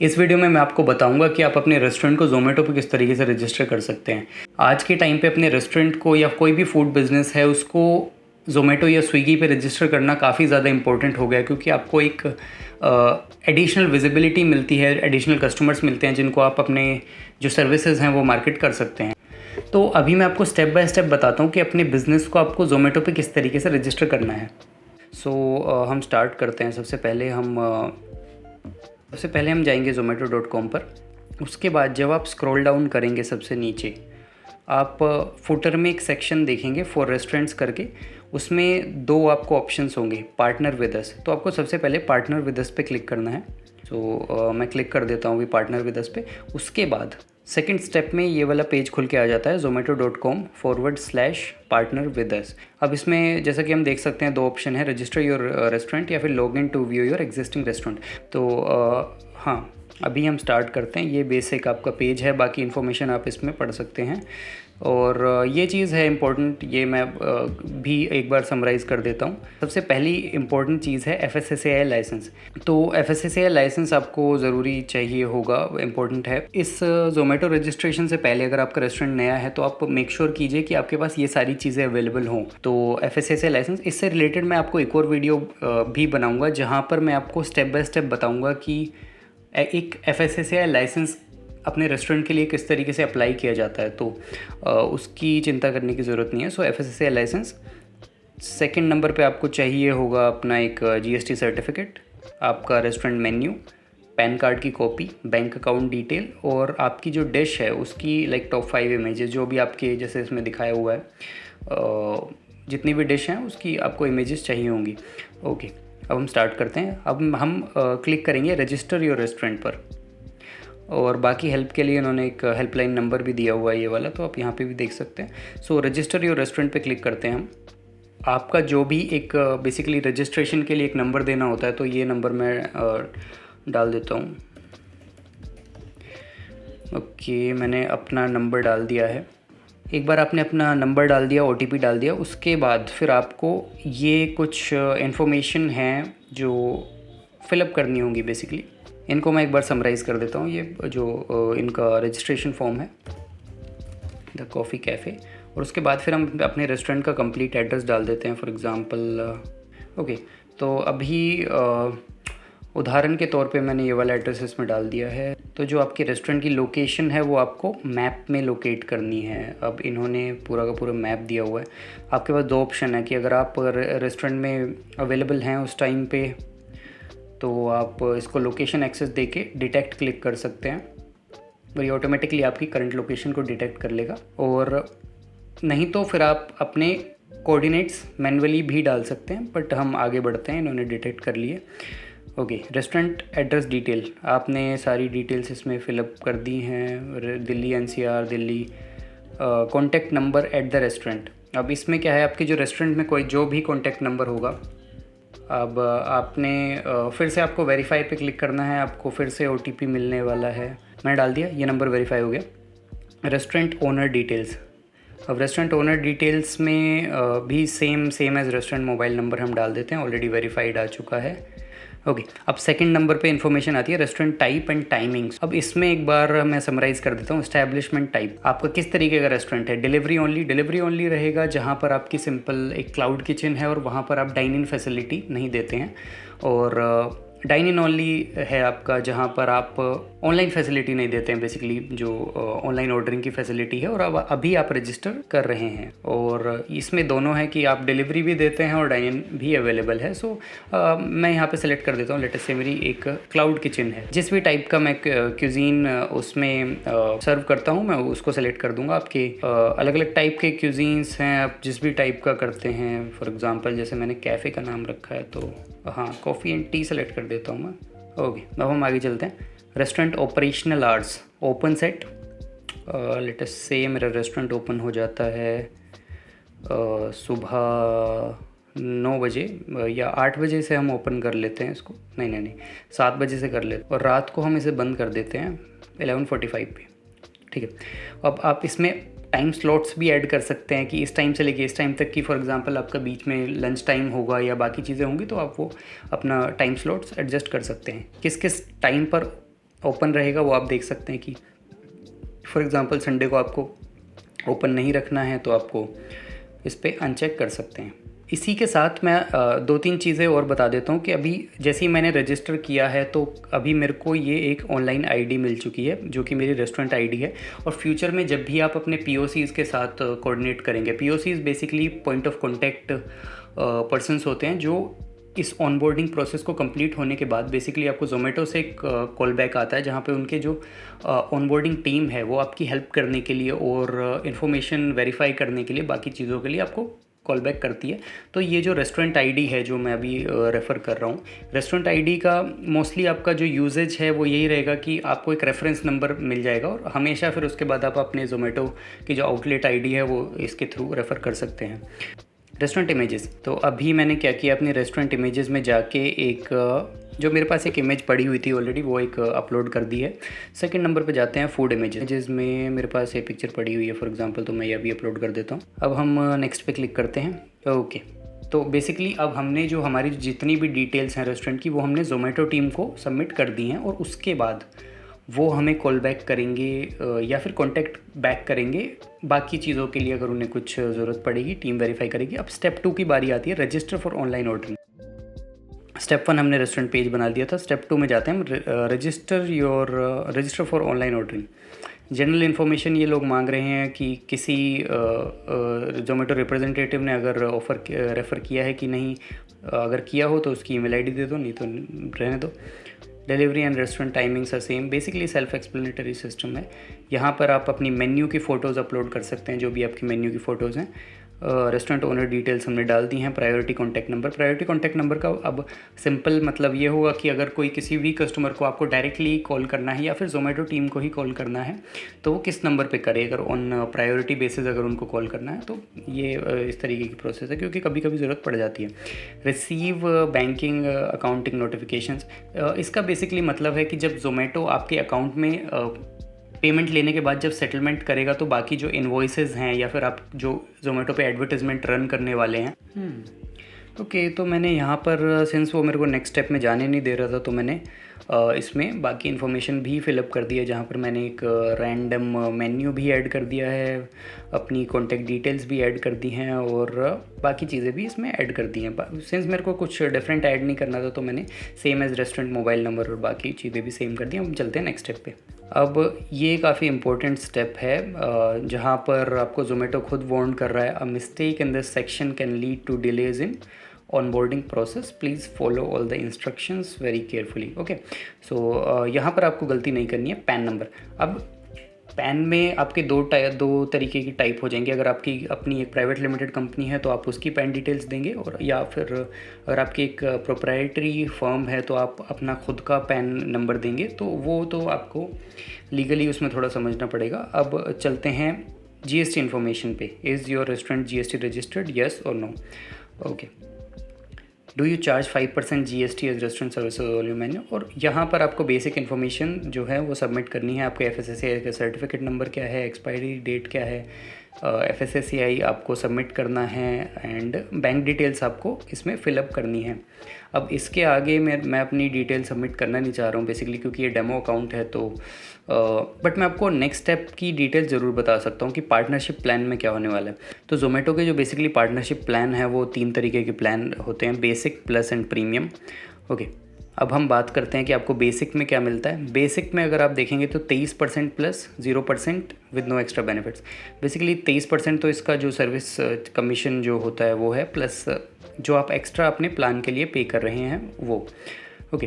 इस वीडियो में मैं आपको बताऊंगा कि आप अपने रेस्टोरेंट को ज़ोमैटो पे किस तरीके से रजिस्टर कर सकते हैं। आज के टाइम पे अपने रेस्टोरेंट को या कोई भी फूड बिज़नेस है उसको ज़ोमैटो या स्विगी पे रजिस्टर करना काफ़ी ज़्यादा इंपॉर्टेंट हो गया, क्योंकि आपको एक एडिशनल विजिबिलिटी मिलती है, एडिशनल कस्टमर्स मिलते हैं जिनको आप अपने जो सर्विसेज हैं वो मार्केट कर सकते हैं। तो अभी मैं आपको स्टेप बाय स्टेप बताता हूँ कि अपने बिज़नेस को आपको ज़ोमैटो पे किस तरीके से रजिस्टर करना है। हम स्टार्ट करते हैं। सबसे पहले हम जाएंगे zomato.com पर। उसके बाद जब आप स्क्रॉल डाउन करेंगे सबसे नीचे, आप फुटर में एक सेक्शन देखेंगे फॉर रेस्टोरेंट्स करके। उसमें दो आपको ऑप्शंस होंगे, पार्टनर विद अस। तो आपको सबसे पहले पार्टनर विद अस पे क्लिक करना है। मैं क्लिक कर देता हूँ अभी पार्टनर विद अस पे। उसके बाद सेकंड स्टेप में ये वाला पेज खुल के आ जाता है, zomato.com/partner with us। अब इसमें जैसा कि हम देख सकते हैं दो ऑप्शन है, रजिस्टर योर रेस्टोरेंट या फिर log in to view your existing restaurant. हाँ, अभी हम स्टार्ट करते हैं। ये बेसिक आपका पेज है, बाकी इन्फॉर्मेशन आप इसमें पढ़ सकते हैं। और ये चीज़ है इम्पोर्टेंट, ये मैं भी एक बार समराइज़ कर देता हूँ। सबसे पहली इम्पोर्टेंट चीज़ है FSSAI लाइसेंस। तो FSSAI लाइसेंस आपको ज़रूरी चाहिए होगा, इम्पोर्टेंट है। इस ज़ोमैटो रजिस्ट्रेशन से पहले अगर आपका रेस्टोरेंट नया है तो आप मेक श्योर कीजिए कि आपके पास ये सारी चीज़ें अवेलेबल हों। तो FSSAI लाइसेंस, इससे रिलेटेड मैं आपको एक और वीडियो भी बनाऊँगा जहाँ पर मैं आपको स्टेप बाय स्टेप बताऊँगा कि एक FSSAI लाइसेंस अपने रेस्टोरेंट के लिए किस तरीके से अप्लाई किया जाता है। तो उसकी चिंता करने की ज़रूरत नहीं है। FSSAI licence. सेकंड नंबर पे आपको चाहिए होगा अपना एक GST सर्टिफिकेट, आपका रेस्टोरेंट मेन्यू, पैन कार्ड की कॉपी, बैंक अकाउंट डिटेल और आपकी जो डिश है उसकी लाइक टॉप 5 इमेजेस, जो भी आपके जैसे इसमें दिखाया हुआ है, जितनी भी डिश हैं उसकी आपको इमेजेस चाहिए होंगी। ओके, अब हम स्टार्ट करते हैं। अब हम क्लिक करेंगे रजिस्टर योर रेस्टोरेंट पर, और बाकी हेल्प के लिए इन्होंने एक हेल्पलाइन नंबर भी दिया हुआ है ये वाला, तो आप यहाँ पे भी देख सकते हैं। रजिस्टर योर रेस्टोरेंट पे क्लिक करते हैं हम। आपका जो भी एक बेसिकली रजिस्ट्रेशन के लिए एक नंबर देना होता है, तो ये नंबर मैं डाल देता हूँ। ओके, मैंने अपना नंबर डाल दिया है। एक बार आपने अपना नंबर डाल दिया, OTP डाल दिया, उसके बाद फिर आपको ये कुछ इन्फॉर्मेशन हैं जो फिलअप करनी होंगी बेसिकली। इनको मैं एक बार समराइज़ कर देता हूँ। ये जो इनका रजिस्ट्रेशन फॉर्म है, द कॉफ़ी कैफ़े, और उसके बाद फिर हम अपने रेस्टोरेंट का कंप्लीट एड्रेस डाल देते हैं। फॉर एग्ज़ाम्पल ओके, तो अभी उदाहरण के तौर पे मैंने ये वाला एड्रेस इसमें डाल दिया है। तो जो आपके रेस्टोरेंट की लोकेशन है वो आपको मैप में लोकेट करनी है। अब इन्होंने पूरा का पूरा मैप दिया हुआ है। आपके पास दो ऑप्शन है कि अगर आप रेस्टोरेंट में अवेलेबल हैं उस टाइम पे, तो आप इसको लोकेशन एक्सेस देके डिटेक्ट क्लिक कर सकते हैं, और ये ऑटोमेटिकली आपकी करंट लोकेशन को डिटेक्ट कर लेगा। और नहीं तो फिर आप अपने कोऑर्डिनेट्स मैन्युअली भी डाल सकते हैं, बट हम आगे बढ़ते हैं, इन्होंने डिटेक्ट कर लिए। ओके, रेस्टोरेंट एड्रेस डिटेल, आपने सारी डिटेल्स इसमें फिलअप कर दी हैं। Delhi NCR Delhi. Contact number at the restaurant. अब इसमें क्या है, आपके जो रेस्टोरेंट में कोई जो भी कॉन्टैक्ट नंबर होगा, अब आपने फिर से आपको वेरीफाई पे क्लिक करना है। आपको फिर से OTP मिलने वाला है। मैंने डाल दिया, ये नंबर वेरीफाई हो गया। Restaurant owner details. अब रेस्टोरेंट ओनर डिटेल्स में भी same as restaurant mobile number हम डाल देते हैं, ऑलरेडी वेरीफाइड आ चुका है। ओके, अब सेकंड नंबर पे इन्फॉर्मेशन आती है रेस्टोरेंट टाइप एंड टाइमिंग्स। अब इसमें एक बार मैं समराइज़ कर देता हूँ। एस्टैब्लिशमेंट टाइप, आपका किस तरीके का रेस्टोरेंट है। डिलीवरी ओनली रहेगा, जहाँ पर आपकी सिंपल एक क्लाउड किचन है और वहाँ पर आप डाइन इन फैसिलिटी नहीं देते हैं। और डाइन इन ओनली है आपका, जहाँ पर आप ऑनलाइन फैसिलिटी नहीं देते हैं, बेसिकली जो ऑनलाइन ऑर्डरिंग की फैसिलिटी है। और अब अभी आप रजिस्टर कर रहे हैं, और इसमें दोनों है कि आप डिलीवरी भी देते हैं और डाइन इन भी अवेलेबल है। मैं यहाँ पे सेलेक्ट कर देता हूँ। लेटेस्ट से मेरी एक क्लाउड किचन है, जिस भी टाइप का मैं क्यूजीन उसमें सर्व करता हूँ मैं उसको सेलेक्ट कर दूँगा। आपके अलग अलग टाइप के क्यूजीन्स हैं, आप जिस भी टाइप का करते हैं। फॉर एग्ज़ाम्पल जैसे मैंने कैफ़े का नाम रखा है, तो हाँ, कॉफ़ी एंड टी सेलेक्ट कर देता हूँ मैं। ओके, अब हम आगे चलते हैं। Restaurant operational hours, open set. Latest से मेरा रेस्टोरेंट ओपन हो जाता है सुबह 9 बजे या 8 बजे से हम ओपन कर लेते हैं इसको। नहीं, 7 बजे से कर लेते हैं, और रात को हम इसे बंद कर देते हैं 11:45 पे। ठीक है, अब आप इसमें टाइम स्लॉट्स भी ऐड कर सकते हैं कि इस टाइम से लेके इस टाइम तक की। फॉर एग्जांपल आपका बीच में लंच टाइम होगा या बाकी चीज़ें होंगी, तो आप वो अपना टाइम स्लॉट्स एडजस्ट कर सकते हैं। किस किस टाइम पर ओपन रहेगा वो आप देख सकते हैं कि फॉर एग्ज़ाम्पल संडे को आपको ओपन नहीं रखना है तो आपको इस पर अनचेक कर सकते हैं। इसी के साथ मैं 2-3 चीज़ें और बता देता हूँ कि अभी जैसे ही मैंने रजिस्टर किया है तो अभी मेरे को ये एक ऑनलाइन आईडी मिल चुकी है जो कि मेरी रेस्टोरेंट आईडी है। और फ्यूचर में जब भी आप अपने पीओसीज़ के साथ कोऑर्डिनेट करेंगे, POCs basically point of contact persons होते हैं जो इस ऑनबोर्डिंग प्रोसेस को कंप्लीट होने के बाद बेसिकली आपको ज़ोमेटो से एक कॉल बैक आता है जहाँ पे उनके जो ऑनबोर्डिंग टीम है वो आपकी हेल्प करने के लिए और इन्फॉर्मेशन वेरीफाई करने के लिए, बाकी चीज़ों के लिए आपको कॉल बैक करती है। तो ये जो रेस्टोरेंट आईडी है जो मैं अभी रेफ़र कर रहा हूँ, रेस्टोरेंट आईडी का मोस्टली आपका जो यूजेज है वो यही रहेगा कि आपको एक रेफरेंस नंबर मिल जाएगा और हमेशा फिर उसके बाद आप अपने ज़ोमेटो की जो आउटलेट आईडी है वो इसके थ्रू रेफ़र कर सकते हैं। रेस्टोरेंट इमेजेस, तो अभी मैंने क्या किया, अपने रेस्टोरेंट इमेजेस में जाके एक जो मेरे पास एक इमेज पड़ी हुई थी ऑलरेडी वो एक अपलोड कर दी है। सेकंड नंबर पे जाते हैं फूड इमेजेस में मेरे पास एक पिक्चर पड़ी हुई है फॉर एग्जांपल, तो मैं ये भी अपलोड कर देता हूँ। अब हम नेक्स्ट पे क्लिक करते हैं। ओके, तो बेसिकली अब हमने जो हमारी जितनी भी डिटेल्स हैं रेस्टोरेंट की वो हमने ज़ोमेटो टीम को सबमिट कर दी हैं और उसके बाद वो हमें कॉल बैक करेंगे या फिर कॉन्टैक्ट बैक करेंगे बाकी चीज़ों के लिए अगर उन्हें कुछ ज़रूरत पड़ेगी, टीम वेरीफाई करेगी। अब स्टेप 2 की बारी आती है, register for online ordering. Step 1 हमने रेस्टोरेंट पेज बना दिया था, स्टेप 2 में जाते हैं register for online ordering. General information ये लोग मांग रहे हैं कि किसी ज़ोमेटो रिप्रेजेंटेटिव ने अगर ऑफ़र रेफ़र किया है कि नहीं, अगर किया हो तो उसकी ईमेल आईडी दे दो, नहीं तो रहने दो। Delivery and restaurant timings are same, basically self explanatory system है। यहाँ पर आप अपनी मेन्यू की फ़ोटोज़ अपलोड कर सकते हैं, जो भी आपकी मेन्यू की फ़ोटोज़ हैं। रेस्टोरेंट ओनर डिटेल्स हमने डाल दी हैं। प्रायोरिटी कॉन्टैक्ट नंबर का अब सिंपल मतलब ये होगा कि अगर कोई किसी भी कस्टमर को आपको डायरेक्टली कॉल करना है या फिर ज़ोमेटो टीम को ही कॉल करना है तो वो किस नंबर पे करे, अगर ऑन प्रायोरिटी बेसिस अगर उनको कॉल करना है तो ये इस तरीके की प्रोसेस है, क्योंकि कभी कभी ज़रूरत पड़ जाती है। रिसीव बैंकिंग अकाउंटिंग नोटिफिकेशंस, इसका बेसिकली मतलब है कि जब ज़ोमेटो आपके अकाउंट में पेमेंट लेने के बाद जब सेटलमेंट करेगा तो बाकी जो इन्वॉइसेस हैं या फिर आप जो ज़ोमेटो पे एडवर्टाइजमेंट रन करने वाले हैं। ओके, तो मैंने यहाँ पर सिंस वो मेरे को नेक्स्ट स्टेप में जाने नहीं दे रहा था तो मैंने इसमें बाकी इन्फॉर्मेशन भी फिलअप कर दिया, जहाँ पर मैंने एक रैंडम मेन्यू भी ऐड कर दिया है, अपनी कॉन्टैक्ट डिटेल्स भी ऐड कर दी हैं और बाकी चीज़ें भी इसमें ऐड कर दी हैं। सिंस मेरे को कुछ डिफरेंट ऐड नहीं करना था तो मैंने same as restaurant mobile number और बाकी चीज़ें भी सेम कर दी। हम चलते हैं नेक्स्ट स्टेप पे। अब ये काफ़ी इंपॉर्टेंट स्टेप है जहाँ पर आपको ज़ोमेटो खुद वार्न कर रहा है, a mistake in this section can lead to delays in onboarding process, please follow all the instructions very carefully. Okay, so यहाँ पर आपको गलती नहीं करनी है। पैन नंबर, अब पैन में आपके दो तरीके की टाइप हो जाएंगे। अगर आपकी अपनी एक प्राइवेट लिमिटेड कंपनी है तो आप उसकी पैन डिटेल्स देंगे, और या फिर अगर आपकी एक प्रोप्राइटरी फर्म है तो आप अपना खुद का पैन नंबर देंगे, तो वो तो आपको लीगली उसमें थोड़ा समझना पड़ेगा। अब चलते हैं जीएसटी इन्फॉर्मेशन पे। Is your restaurant GST registered, yes और no? Okay. Do you charge 5% GST as restaurant service volume menu? और यहाँ पर आपको बेसिक इन्फॉर्मेशन जो है वो सबमिट करनी है। आपको एफएसएसएआई का सर्टिफिकेट नंबर क्या है, एक्सपायरी डेट क्या है, एफएसएसएआई आपको सबमिट करना है एंड बैंक डिटेल्स आपको इसमें फ़िलअप करनी है। अब इसके आगे मैं अपनी डिटेल सबमिट करना नहीं चाह रहा हूँ बेसिकली, क्योंकि ये डेमो अकाउंट है तो बट मैं आपको नेक्स्ट स्टेप की डिटेल ज़रूर बता सकता हूँ कि पार्टनरशिप प्लान में क्या होने वाला है। तो ज़ोमेटो के जो बेसिकली पार्टनरशिप प्लान है वो 3 तरीके के प्लान होते हैं, basic, plus and premium. Okay, अब हम बात करते हैं कि आपको बेसिक में क्या मिलता है। बेसिक में अगर आप देखेंगे तो 23% plus 0% with no extra benefits. Basically 23% तो इसका जो सर्विस कमीशन जो होता है वो है, प्लस जो आप एक्स्ट्रा अपने प्लान के लिए पे कर रहे हैं वो। ओके,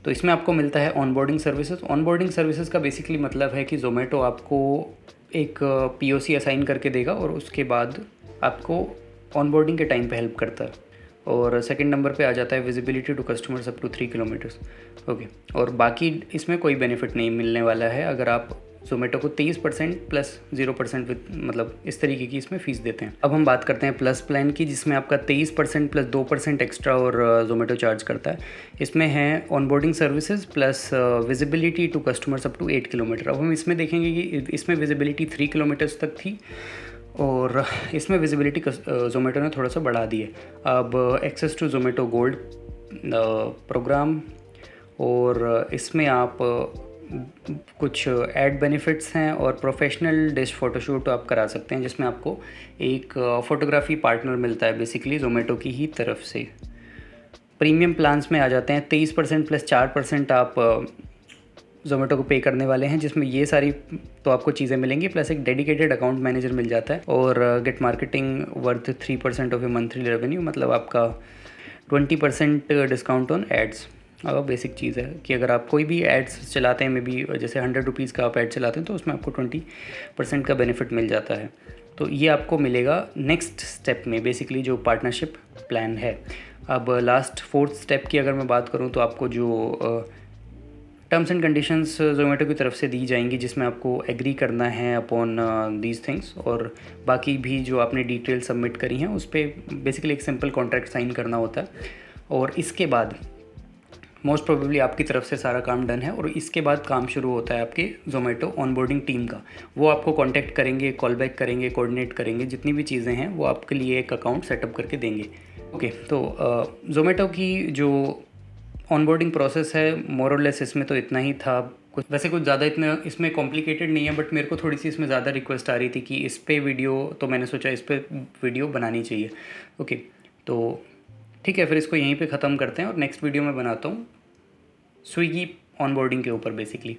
तो इसमें आपको मिलता है ऑनबोर्डिंग सर्विसेज। ऑनबोर्डिंग सर्विसेज का बेसिकली मतलब है कि ज़ोमेटो आपको एक पीओसी असाइन करके देगा और उसके बाद आपको ऑनबोर्डिंग के टाइम पे हेल्प करता है। और सेकंड नंबर पे आ जाता है visibility to customers up to 3 kilometres. Okay, और बाकी इसमें कोई बेनिफिट नहीं मिलने वाला है अगर आप ज़ोमेटो को 23% प्लस 0% विद मतलब इस तरीके की इसमें फ़ीस देते हैं। अब हम बात करते हैं प्लस प्लान की, जिसमें आपका 23% प्लस 2% एक्स्ट्रा और ज़ोमेटो चार्ज करता है। इसमें है onboarding services plus visibility to customers up to 8 kilometre. अब हम इसमें देखेंगे कि इसमें विजिबिलिटी 3 किलोमीटर्स तक थी और इसमें विजिबिलिटी ज़ोमेटो ने थोड़ा सा बढ़ा दी है। अब access to Zomato gold programme और इसमें आप कुछ ऐड बेनिफिट्स हैं और प्रोफेशनल डिश फ़ोटोशूट आप करा सकते हैं, जिसमें आपको एक फ़ोटोग्राफ़ी पार्टनर मिलता है बेसिकली ज़ोमैटो की ही तरफ से। प्रीमियम प्लान्स में आ जाते हैं 23% प्लस 4% आप ज़ोमैटो को पे करने वाले हैं, जिसमें ये सारी तो आपको चीज़ें मिलेंगी, प्लस एक डेडिकेटेड अकाउंट मैनेजर मिल जाता है और get marketing worth 3% of your monthly revenue, मतलब आपका 20% डिस्काउंट ऑन एड्स। बेसिक चीज़ है कि अगर आप कोई भी एड्स चलाते हैं, मे बी जैसे 100 रुपीज़ का आप ऐड चलाते हैं तो उसमें आपको 20% का बेनिफिट मिल जाता है। तो ये आपको मिलेगा नेक्स्ट स्टेप में, बेसिकली जो पार्टनरशिप प्लान है। अब लास्ट फोर्थ स्टेप की अगर मैं बात करूँ तो आपको जो टर्म्स एंड कंडीशंस ज़ोमैटो की तरफ से दी जाएंगी, जिसमें आपको एग्री करना है अपॉन दीज थिंग्स, और बाकी भी जो आपने डिटेल सबमिट करी हैं उस पर बेसिकली एक सिंपल कॉन्ट्रैक्ट साइन करना होता है। और इसके बाद मोस्ट प्रोबेबली आपकी तरफ से सारा काम डन है और इसके बाद काम शुरू होता है आपके ज़ोमैटो ऑनबोर्डिंग टीम का। वो आपको कांटेक्ट करेंगे, कॉल बैक करेंगे, कोऑर्डिनेट करेंगे, जितनी भी चीज़ें हैं वो आपके लिए एक अकाउंट सेटअप करके देंगे। ओके, तो ज़ोमैटो की जो ऑनबोर्डिंग प्रोसेस है मोर और लेस इसमें तो इतना ही था। कुछ वैसे कुछ ज़्यादा इतना इसमें कॉम्प्लिकेटेड नहीं है, बट मेरे को थोड़ी सी इसमें ज़्यादा रिक्वेस्ट आ रही थी कि इस पे वीडियो, तो मैंने सोचा इस पे वीडियो बनानी चाहिए। ओके, तो ठीक है, फिर इसको यहीं पे ख़त्म करते हैं और नेक्स्ट वीडियो में बनाता हूँ स्विगी ऑनबोर्डिंग के ऊपर बेसिकली।